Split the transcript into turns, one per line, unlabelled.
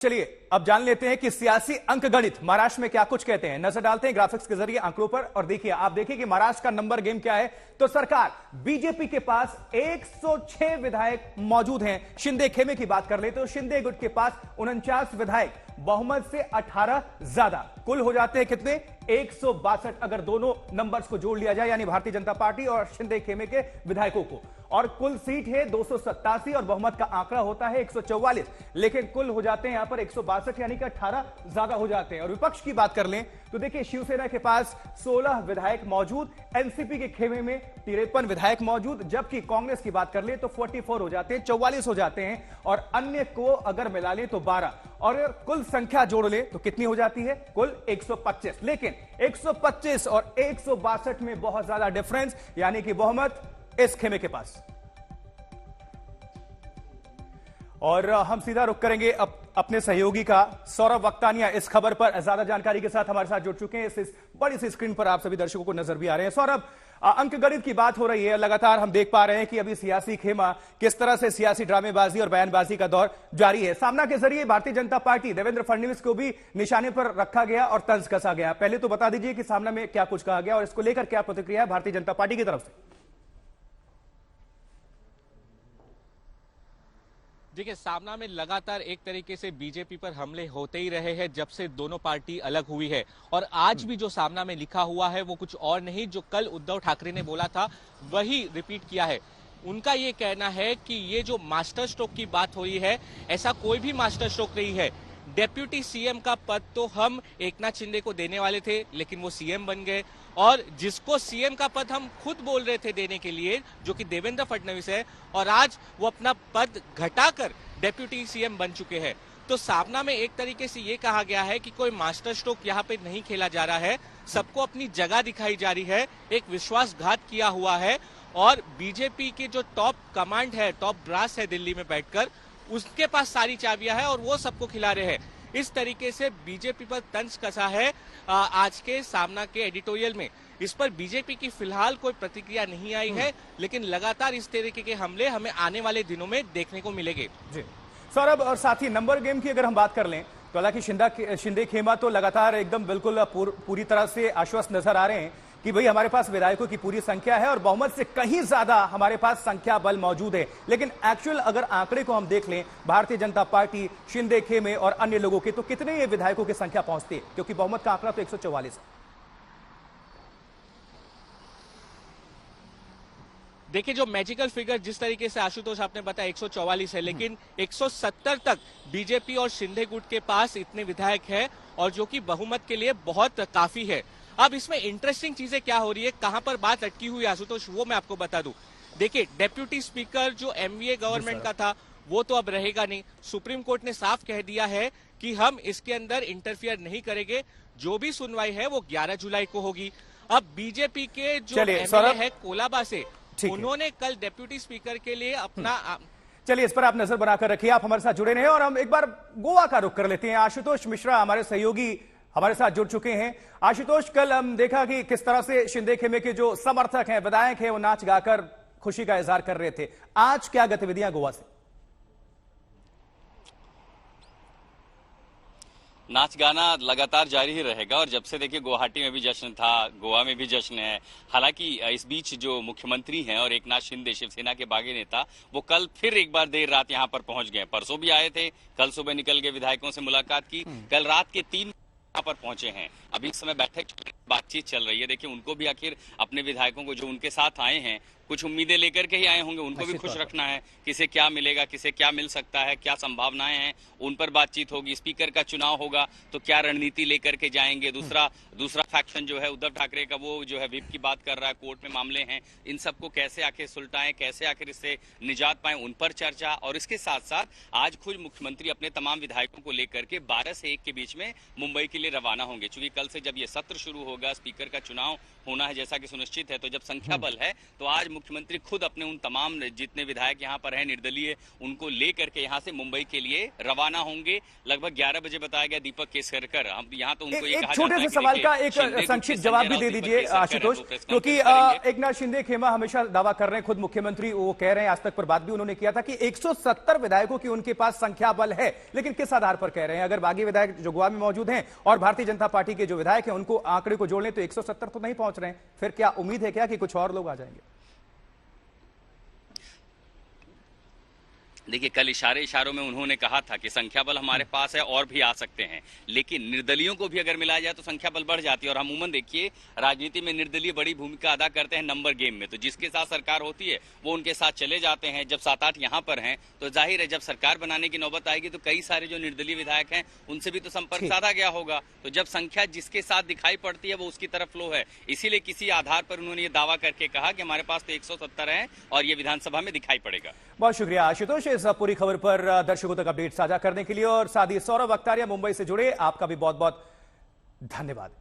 चलिए अब जान लेते हैं कि सियासी अंकगणित महाराष्ट्र में क्या कुछ कहते हैं। नजर डालते हैं ग्राफिक्स के जरिए आंकड़ों पर और देखिए, आप देखिए कि महाराष्ट्र का नंबर गेम क्या है। तो सरकार बीजेपी के पास 106 विधायक मौजूद हैं। शिंदे खेमे की बात कर ले तो शिंदे गुट के पास 49 विधायक, बहुमत से 18 ज्यादा, कुल हो जाते हैं कितने? 162। अगर दोनों नंबर्स को जोड़ लिया जाए, यानी भारतीय जनता पार्टी और शिंदे खेमे के विधायकों को, और कुल सीट है 287 और बहुमत का आंकड़ा होता है 144, लेकिन कुल हो जाते हैं यहां पर 162, यानी कि 18 ज्यादा हो जाते हैं। और विपक्ष की बात कर लें तो देखिए, शिवसेना के पास 16 विधायक मौजूद, एनसीपी के खेमे में 53 विधायक मौजूद, जबकि कांग्रेस की बात कर ले तो 44 हो जाते हैं, 44 हो जाते हैं, और अन्य को अगर मिला ले तो 12, और कुल संख्या जोड़ ले तो कितनी हो जाती है? कुल 125। लेकिन 125 और 162 में बहुत ज्यादा डिफरेंस, यानी कि बहुमत इस खेमे के पास। और हम सीधा रुख करेंगे अपने सहयोगी का सौरभ वक्तानिया इस खबर पर ज्यादा जानकारी के साथ हमारे साथ जुड़ चुके हैं। इस बड़ी सी स्क्रीन पर आप सभी दर्शकों को नजर भी आ रहे हैं। सौरभ, अंकगणित की बात हो रही है, लगातार हम देख पा रहे हैं कि अभी सियासी खेमा किस तरह से सियासी ड्रामेबाजी और बयानबाजी का दौर जारी है। सामना के जरिए भारतीय जनता पार्टी देवेंद्र फडणवीस को भी निशाने पर रखा गया और तंज कसा गया। पहले तो बता दीजिए कि सामना में क्या कुछ कहा गया और इसको लेकर क्या प्रतिक्रिया है भारतीय जनता पार्टी की तरफ से।
देखिए, सामना में लगातार एक तरीके से बीजेपी पर हमले होते ही रहे हैं जब से दोनों पार्टी अलग हुई है, और आज भी जो सामना में लिखा हुआ है वो कुछ और नहीं, जो कल उद्धव ठाकरे ने बोला था वही रिपीट किया है। उनका ये कहना है कि ये जो मास्टर स्ट्रोक की बात हो रही है, ऐसा कोई भी मास्टर स्ट्रोक नहीं है। डेप्यूटी सीएम का पद तो हम एकनाथ शिंदे को देने वाले थे, लेकिन वो सीएम बन गए, और जिसको सीएम का पद हम खुद बोल रहे थे देने के लिए, जो कि देवेंद्र फडणवीस है, और आज वो अपना पद घटाकर डेप्यूटी सीएम बन चुके हैं। तो सामना में एक तरीके से ये कहा गया है कि कोई मास्टर स्ट्रोक यहाँ पे नहीं खेला जा रहा है, सबको अपनी जगह दिखाई जा रही है, एक विश्वासघात किया हुआ है, और बीजेपी के जो टॉप कमांड है, टॉप ब्रास है दिल्ली में बैठकर, उसके पास सारी चाबियां हैं और वो सबको खिला रहे हैं। इस तरीके से बीजेपी पर तंज कसा है आज के सामना के एडिटोरियल में। इस पर बीजेपी की फिलहाल कोई प्रतिक्रिया नहीं आई है, लेकिन लगातार इस तरीके के हमले हमें आने वाले दिनों में देखने को मिलेंगे।
जी सौरभ, और साथ ही नंबर गेम की अगर हम बात कर लें तो हालांकि शिंदे खेमा तो लगातार एकदम बिल्कुल पूरी तरह से आश्वस्त नजर आ रहे हैं कि भाई हमारे पास विधायकों की पूरी संख्या है और बहुमत से कहीं ज्यादा हमारे पास संख्या बल मौजूद है। लेकिन एक्चुअल अगर आंकड़े को हम देख लें, भारतीय जनता पार्टी, शिंदे खेमे और अन्य लोगों के, तो कितने ये विधायकों की संख्या पहुंचती है? क्योंकि बहुमत का आंकड़ा तो 144 है।
देखिए, जो मैजिकल फिगर जिस तरीके से आशुतोष आपने बताया 144 है, लेकिन 170 तक बीजेपी और शिंदे गुट के पास इतने विधायक है, और जो कि बहुमत के लिए बहुत काफी है। अब इसमें इंटरेस्टिंग चीजें क्या हो रही है, कहां पर बात अटकी हुई आशुतोष, वो मैं आपको बता दूं। देखिए, डेप्यूटी स्पीकर जो एमवीए गवर्नमेंट का था वो तो अब रहेगा नहीं। सुप्रीम कोर्ट ने साफ कह दिया है कि हम इसके अंदर इंटरफियर नहीं करेंगे, जो भी सुनवाई है वो 11 जुलाई को होगी। अब बीजेपी के जो एमएलए है कोलाबा से, उन्होंने कल डेप्यूटी स्पीकर के लिए अपना
चलिए इस पर आप नजर बनाकर रखिए, आप हमारे साथ जुड़े रहे, और हम एक बार गोवा का रुख कर लेते हैं। आशुतोष मिश्रा हमारे सहयोगी हमारे साथ जुड़ चुके हैं। आशुतोष, कल हम देखा कि किस तरह से शिंदे खेमे के जो समर्थक हैं, विधायक हैं, वो नाच गाकर खुशी का इजहार कर रहे थे। आज क्या गतिविधियां गोवा से?
नाच गाना लगातार जारी ही रहेगा, और जब से देखिए गुवाहाटी में भी जश्न था, गोवा में भी जश्न है। हालांकि इस बीच जो मुख्यमंत्री हैं और एकनाथ शिंदे शिवसेना के बागी नेता, वो कल फिर एक बार देर रात यहां पर पहुंच गए। परसों भी आए थे, कल सुबह निकल गए, विधायकों से मुलाकात की, कल रात के 3 यहाँ पर पहुंचे हैं। अभी इस समय बातचीत चल रही है। देखिए, उनको भी आखिर अपने विधायकों को जो उनके साथ आए हैं, कुछ उम्मीदें लेकर के ही आए होंगे, उनको भी खुश रखना है। किसे क्या मिलेगा, किसे क्या मिल सकता है, क्या संभावनाएं हैं, उन पर बातचीत होगी। स्पीकर का चुनाव होगा तो क्या रणनीति लेकर के जाएंगे। दूसरा फैक्शन जो है उद्धव ठाकरे का, वो जो है विप की बात कर रहा है, कोर्ट में मामले हैं, इन सबको कैसे आखिर सुलटाएं, कैसे आखिर इससे निजात पाएं, उन पर चर्चा। और इसके साथ साथ आज खुद मुख्यमंत्री अपने तमाम विधायकों को लेकर के 12 से 1 के बीच में मुंबई के लिए रवाना होंगे। चूंकि कल से जब ये सत्र शुरू हो होगा, स्पीकर का चुनाव होना है जैसा कि सुनिश्चित है। तो जब संख्या बल है तो आज मुख्यमंत्री खुद अपने उन तमाम जितने विधायक यहाँ पर हैं निर्दलीय, उनको लेकर के यहाँ से मुंबई के लिए रवाना होंगे। लगभग 11 बजे बताया गया दीपक केसरकर। हम यहाँ तो उनको
एक छोटे से सवाल का एक संक्षिप्त जवाब भी दे दीजिए आशुतोष, क्योंकि एकनाथ शिंदे खेमा हमेशा दावा कर रहे हैं, खुद मुख्यमंत्री वो कह रहे हैं, आज तक पर बात भी उन्होंने किया था कि 170 विधायकों की उनके पास संख्या बल है, लेकिन किस आधार पर कह रहे हैं? अगर बागी विधायक जो गोवा में मौजूद हैं और भारतीय जनता पार्टी के जो विधायक हैं उनको आंकड़े को जोड़ लें तो 170 तो नहीं पहुंच रहे हैं, फिर क्या उम्मीद है क्या कि कुछ और लोग आ जाएंगे?
देखिए, कल इशारों में उन्होंने कहा था कि संख्या बल हमारे पास है और भी आ सकते हैं, लेकिन निर्दलियों को भी अगर मिलाया जाए तो संख्या बल बढ़ जाती है। और अमूमन देखिए राजनीति में निर्दलीय बड़ी भूमिका अदा करते हैं नंबर गेम में, तो जिसके साथ सरकार होती है वो उनके साथ चले जाते हैं। जब 7-8 यहाँ पर हैं तो जाहिर है जब सरकार बनाने की नौबत आएगी तो कई सारे जो निर्दलीय विधायक हैं उनसे भी तो संपर्क साधा गया होगा। तो जब संख्या जिसके साथ दिखाई पड़ती है वो उसकी तरफ फ्लो है, इसीलिए किसी आधार पर उन्होंने ये दावा करके कहा कि हमारे पास तो 170 है और ये विधानसभा में दिखाई पड़ेगा।
बहुत शुक्रिया आशुतोष इस पूरी खबर पर दर्शकों तक अपडेट साझा करने के लिए, और साथ ही सौरभ अख्तारिया मुंबई से जुड़े, आपका भी बहुत बहुत धन्यवाद।